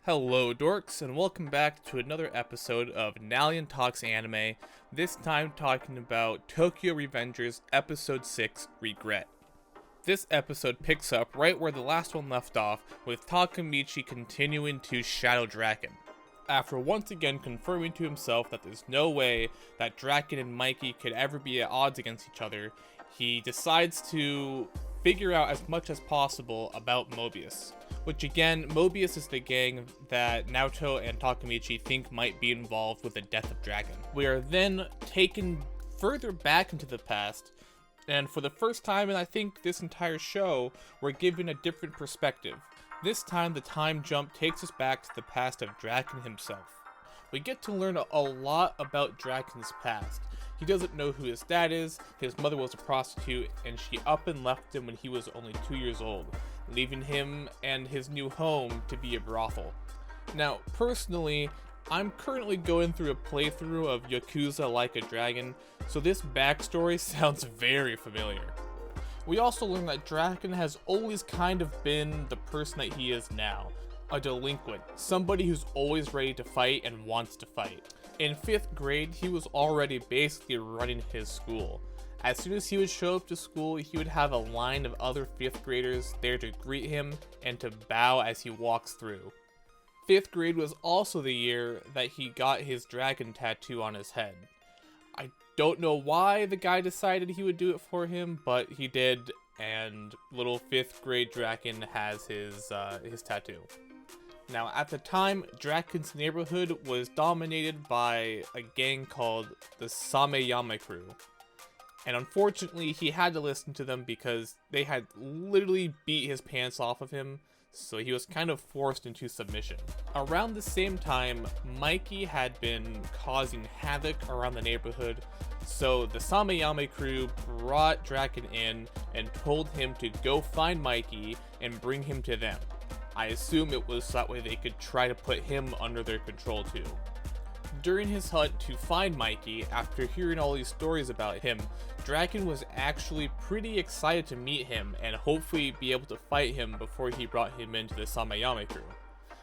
Hello Dorks, and welcome back to another episode of Nalion Talks Anime, this time talking about Tokyo Revengers Episode 6, Regret. This episode picks up right where the last one left off, with Takemichi continuing to shadow Draken. After once again confirming to himself that there's no way that Draken and Mikey could ever be at odds against each other, he decides to figure out as much as possible about Mobius. Which again, Mobius is the gang that Naoto and Takemichi think might be involved with the death of Draken. We are then taken further back into the past, and for the first time in I think this entire show, we're given a different perspective. This time the time jump takes us back to the past of Draken himself. We get to learn a lot about Draken's past. He doesn't know who his dad is, his mother was a prostitute, and she up and left him when he was only 2 years old, leaving him and his new home to be a brothel. Now, personally, I'm currently going through a playthrough of Yakuza Like a Dragon, so this backstory sounds very familiar. We also learn that Draken has always kind of been the person that he is now, a delinquent, somebody who's always ready to fight and wants to fight. In 5th grade, he was already basically running his school. As soon as he would show up to school, he would have a line of other 5th graders there to greet him and to bow as he walks through. 5th grade was also the year that he got his dragon tattoo on his head. I don't know why the guy decided he would do it for him, but he did, and little 5th grade Draken has his tattoo. Now, at the time, Draken's neighborhood was dominated by a gang called the Sameyama Crew. And unfortunately, he had to listen to them because they had literally beat his pants off of him, so he was kind of forced into submission. Around the same time, Mikey had been causing havoc around the neighborhood, so the Sameyama Crew brought Draken in and told him to go find Mikey and bring him to them. I assume it was that way they could try to put him under their control too. During his hunt to find Mikey, after hearing all these stories about him, Draken was actually pretty excited to meet him and hopefully be able to fight him before he brought him into the Sameyama Crew.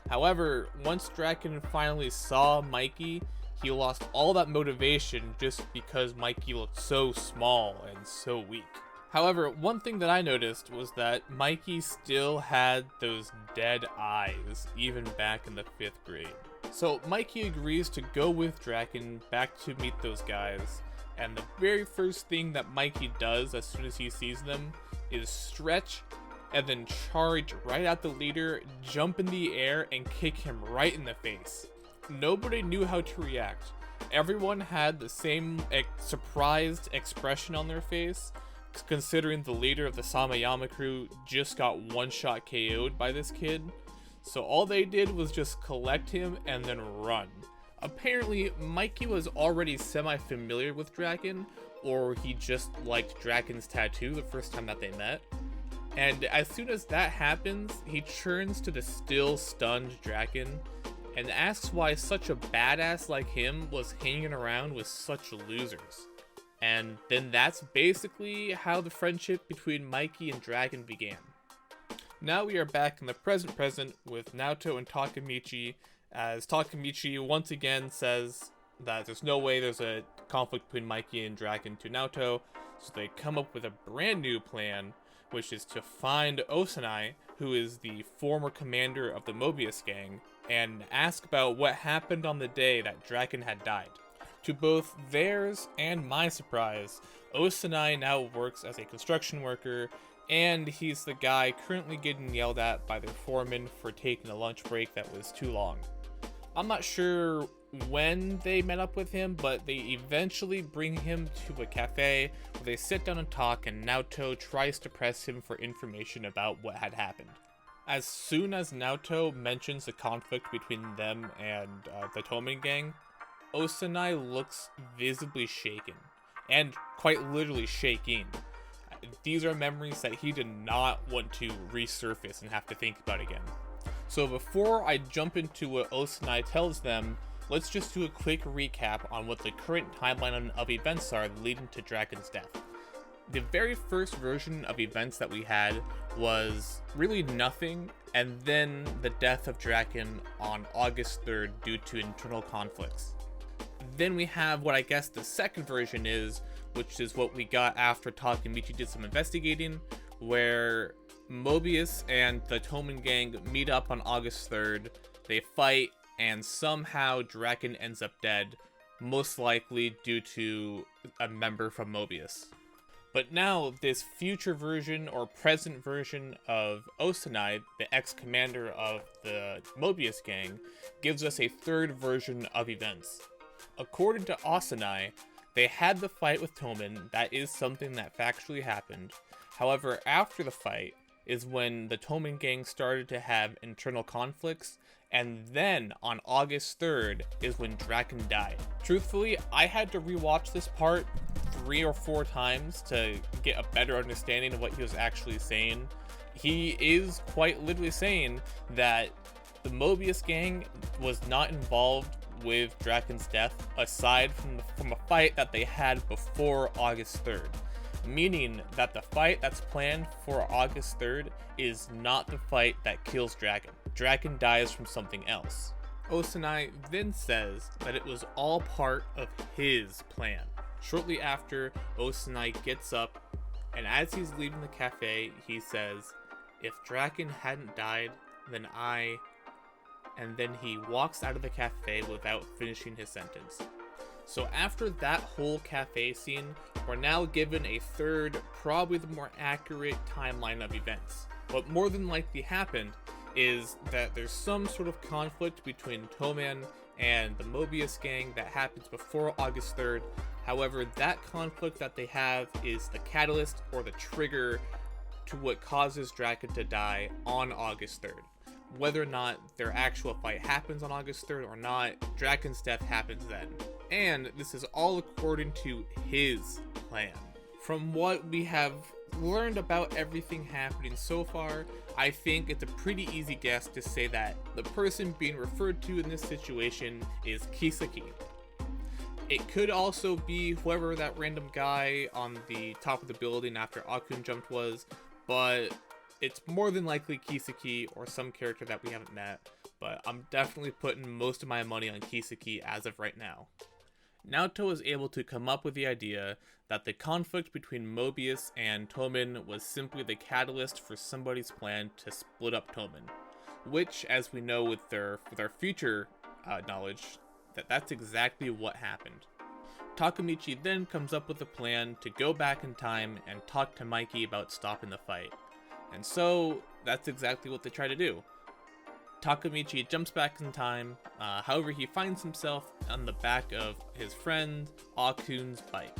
However, once Draken finally saw Mikey, he lost all that motivation just because Mikey looked so small and so weak. However, one thing that I noticed was that Mikey still had those dead eyes, even back in the 5th grade. So Mikey agrees to go with Draken back to meet those guys, and the very first thing that Mikey does as soon as he sees them is stretch and then charge right at the leader, jump in the air, and kick him right in the face. Nobody knew how to react. Everyone had the same surprised expression on their face, considering the leader of the Sameyama Crew just got one-shot KO'd by this kid. So all they did was just collect him and then run. Apparently, Mikey was already semi-familiar with Draken, or he just liked Draken's tattoo the first time that they met. And as soon as that happens, he turns to the still stunned Draken and asks why such a badass like him was hanging around with such losers. And then that's basically how the friendship between Mikey and Draken began. Now we are back in the present with Naoto and Takemichi, as Takemichi once again says that there's no way there's a conflict between Mikey and Draken to Naoto, so they come up with a brand new plan, which is to find Osanai, who is the former commander of the Mobius gang, and ask about what happened on the day that Draken had died. To both theirs and my surprise, Osanai now works as a construction worker, and he's the guy currently getting yelled at by their foreman for taking a lunch break that was too long. I'm not sure when they met up with him, but they eventually bring him to a cafe where they sit down and talk, and Naoto tries to press him for information about what had happened. As soon as Naoto mentions the conflict between them and the Tomen gang, Osanai looks visibly shaken, and quite literally shaking. These are memories that he did not want to resurface and have to think about again. So before I jump into what Osanai tells them, let's just do a quick recap on what the current timeline of events are leading to Draken's death. The very first version of events that we had was really nothing, and then the death of Draken on August 3rd due to internal conflicts. Then we have what I guess the second version is, which is what we got after Takemichi did some investigating, where Mobius and the Toman gang meet up on August 3rd, they fight, and somehow Draken ends up dead, most likely due to a member from Mobius. But now, this future version or present version of Osanai, the ex-commander of the Mobius gang, gives us a third version of events. According to Osanai, they had the fight with Toman. That is something that factually happened. However, after the fight is when the Toman gang started to have internal conflicts, and then on August 3rd is when Draken died. Truthfully, I had to rewatch this part 3 or 4 times to get a better understanding of what he was actually saying. He is quite literally saying that the Mobius gang was not involved with Draken's death aside from a fight that they had before August 3rd. Meaning that the fight that's planned for August 3rd is not the fight that kills Draken. Draken dies from something else. Osanai then says that it was all part of his plan. Shortly after, Osanai gets up, and as he's leaving the cafe, he says, "If Draken hadn't died, then I..." And then he walks out of the cafe without finishing his sentence. So after that whole cafe scene, we're now given a third, probably the more accurate timeline of events. What more than likely happened is that there's some sort of conflict between Toman and the Mobius gang that happens before August 3rd. However, that conflict that they have is the catalyst or the trigger to what causes Draken to die on August 3rd. Whether or not their actual fight happens on August 3rd or not, Draken's death happens then. And this is all according to his plan. From what we have learned about everything happening so far, I think it's a pretty easy guess to say that the person being referred to in this situation is Kisaki. It could also be whoever that random guy on the top of the building after Akun jumped was, but it's more than likely Kisaki or some character that we haven't met, but I'm definitely putting most of my money on Kisaki as of right now. Naoto was able to come up with the idea that the conflict between Mobius and Toman was simply the catalyst for somebody's plan to split up Toman, which, as we know with our future knowledge, that's exactly what happened. Takemichi then comes up with a plan to go back in time and talk to Mikey about stopping the fight. And so, that's exactly what they try to do. Takemichi jumps back in time, however he finds himself on the back of his friend Akun's bike.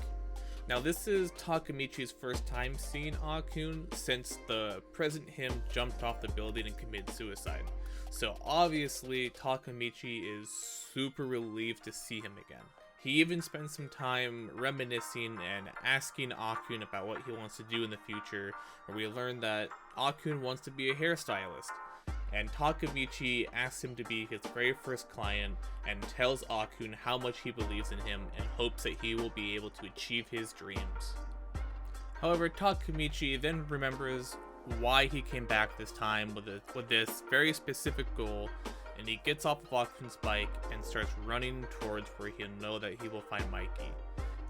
Now this is Takemichi's first time seeing Akun since the present him jumped off the building and committed suicide. So obviously Takemichi is super relieved to see him again. He even spends some time reminiscing and asking Akun about what he wants to do in the future, where we learn that Akun wants to be a hairstylist. And Takemichi asks him to be his very first client and tells Akun how much he believes in him and hopes that he will be able to achieve his dreams. However, Takemichi then remembers why he came back this time with this very specific goal, and he gets off of Akun's bike and starts running towards where he'll know that he will find Mikey.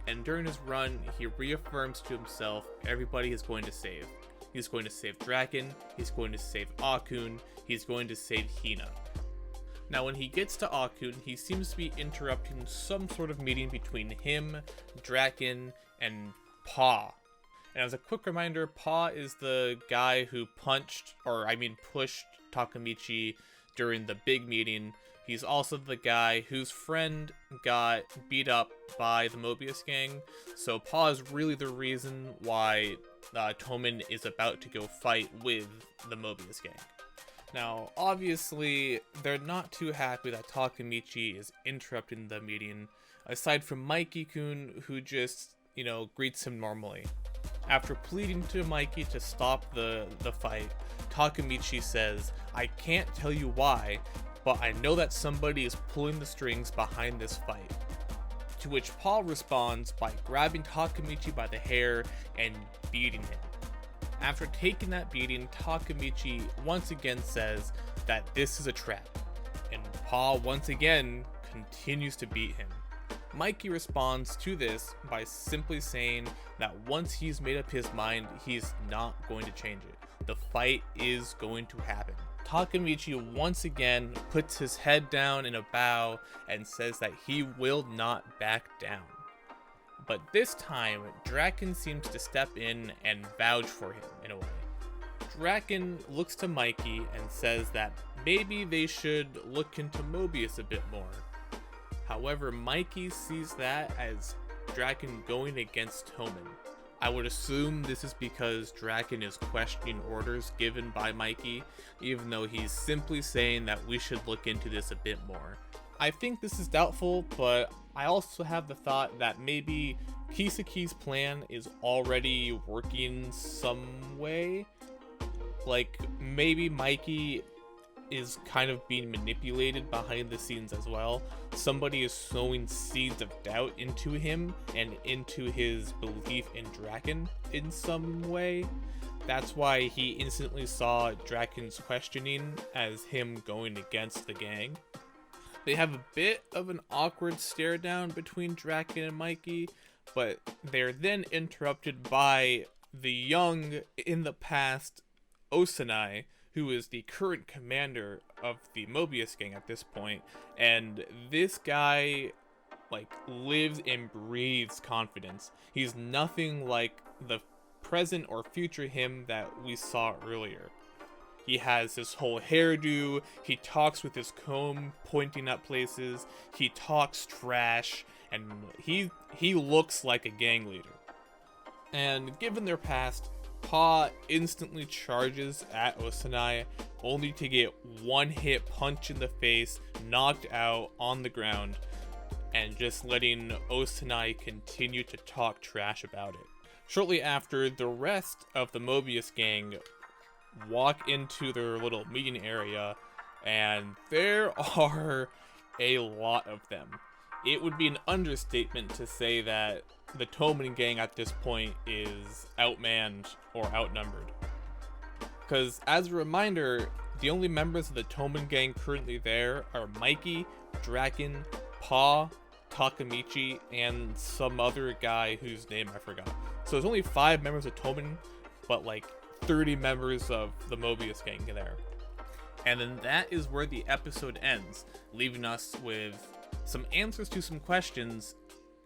And during his run, he reaffirms to himself everybody he's going to save. He's going to save Draken, he's going to save Akun, he's going to save Hina. Now when he gets to Akun, he seems to be interrupting some sort of meeting between him, Draken, and Pa. And as a quick reminder, Pa is the guy who pushed Takemichi during the big meeting. He's also the guy whose friend got beat up by the Mobius gang, so Pa is really the reason why Toman is about to go fight with the Mobius gang. Now, obviously, they're not too happy that Takemichi is interrupting the meeting, aside from Mikey-kun, who just, greets him normally. After pleading to Mikey to stop the fight, Takemichi says, "I can't tell you why, but I know that somebody is pulling the strings behind this fight." to which Paul responds by grabbing Takemichi by the hair and beating him. After taking that beating, Takemichi once again says that this is a trap, and Paul once again continues to beat him. Mikey responds to this by simply saying that once he's made up his mind, he's not going to change it. The fight is going to happen. Takemichi once again puts his head down in a bow and says that he will not back down. But this time, Draken seems to step in and vouch for him in a way. Draken looks to Mikey and says that maybe they should look into Mobius a bit more. However, Mikey sees that as Draken going against Toman. I would assume this is because Draken is questioning orders given by Mikey, even though he's simply saying that we should look into this a bit more. I think this is doubtful, but I also have the thought that maybe Kisaki's plan is already working some way. Like, maybe Mikey is kind of being manipulated behind the scenes as well. Somebody is sowing seeds of doubt into him and into his belief in Draken in some way. That's why he instantly saw Draken's questioning as him going against the gang. They have a bit of an awkward stare down between Draken and Mikey, but they're then interrupted by the young, in the past, Osanai, who is the current commander of the Mobius gang at this point, and this guy, lives and breathes confidence. He's nothing like the present or future him that we saw earlier. He has his whole hairdo, he talks with his comb pointing at places, he talks trash, and he looks like a gang leader. And given their past, Pa instantly charges at Osanai, only to get one hit punch in the face, knocked out on the ground, and just letting Osanai continue to talk trash about it. Shortly after, the rest of the Mobius gang walk into their little meeting area, and there are a lot of them. It would be an understatement to say that the Toman gang at this point is outmanned or outnumbered. Because as a reminder, the only members of the Toman gang currently there are Mikey, Draken, Pa, Takemichi, and some other guy whose name I forgot. So there's only 5 members of Toman, but 30 members of the Mobius gang there. And then that is where the episode ends, leaving us with some answers to some questions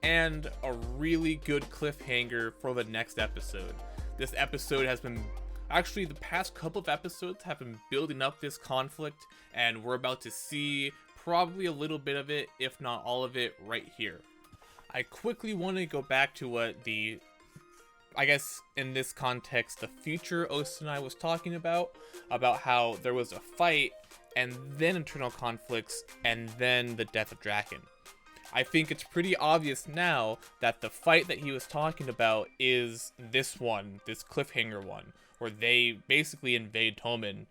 and a really good cliffhanger for the next episode. This episode has been, actually the past couple of episodes have been building up this conflict, and we're about to see probably a little bit of it, if not all of it, right here. I quickly want to go back to what I guess in this context, the future Osanai was talking about how there was a fight, and then internal conflicts, and then the death of Draken. I think it's pretty obvious now that the fight that he was talking about is this one, this cliffhanger one, where they basically invade Toman,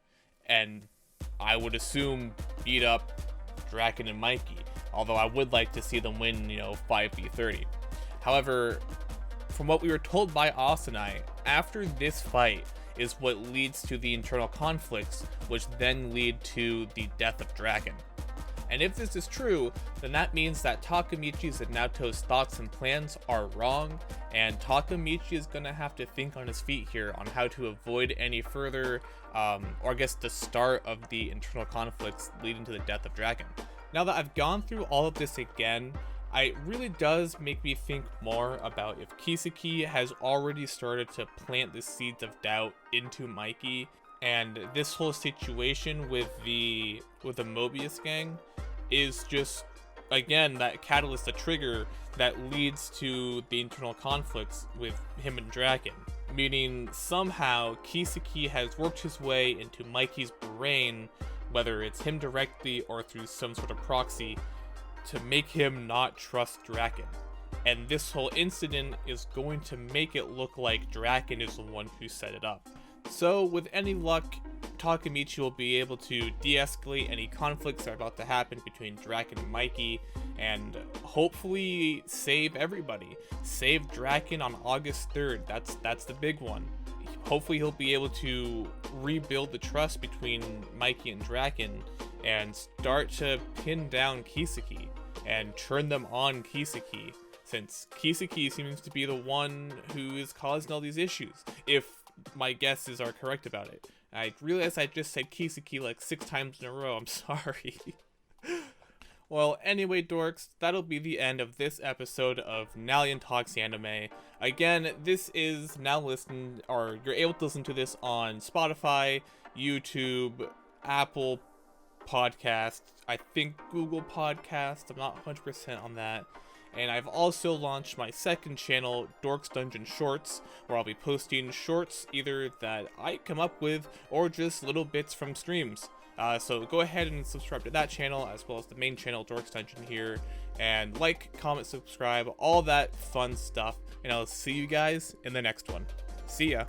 and I would assume beat up Draken and Mikey, although I would like to see them win, 5v30. However, from what we were told by Osanai, after this fight is what leads to the internal conflicts, which then lead to the death of Draken. And if this is true, then that means that Takemichi's and Naoto's thoughts and plans are wrong, and Takemichi is gonna have to think on his feet here on how to avoid any further, or I guess the start of the internal conflicts leading to the death of Draken. Now that I've gone through all of this again, it really does make me think more about if Kisaki has already started to plant the seeds of doubt into Mikey, and this whole situation with the Mobius gang is just, again, that catalyst, the trigger that leads to the internal conflicts with him and Draken. Meaning somehow Kisaki has worked his way into Mikey's brain, whether it's him directly or through some sort of proxy, to make him not trust Draken. And this whole incident is going to make it look like Draken is the one who set it up. So with any luck, Takemichi will be able to de-escalate any conflicts that are about to happen between Draken and Mikey, and hopefully save everybody. Save Draken on August 3rd. That's the big one. Hopefully he'll be able to rebuild the trust between Mikey and Draken and start to pin down Kiseki and turn them on Kiseki, since Kiseki seems to be the one who is causing all these issues, if my guesses are correct about it. I realize I just said Kiseki like 6 times in a row, I'm sorry. Well, anyway, dorks, that'll be the end of this episode of Nalion Talks Anime. Again, this is now listened, or you're able to listen to this on Spotify, YouTube, Apple Podcast, I think Google Podcast, I'm not 100% on that. And I've also launched my second channel, Dorks Dungeon Shorts, where I'll be posting shorts either that I come up with or just little bits from streams. So go ahead and subscribe to that channel as well as the main channel, Dorks Dungeon here, and like, comment, subscribe, all that fun stuff. And I'll see you guys in the next one. See ya.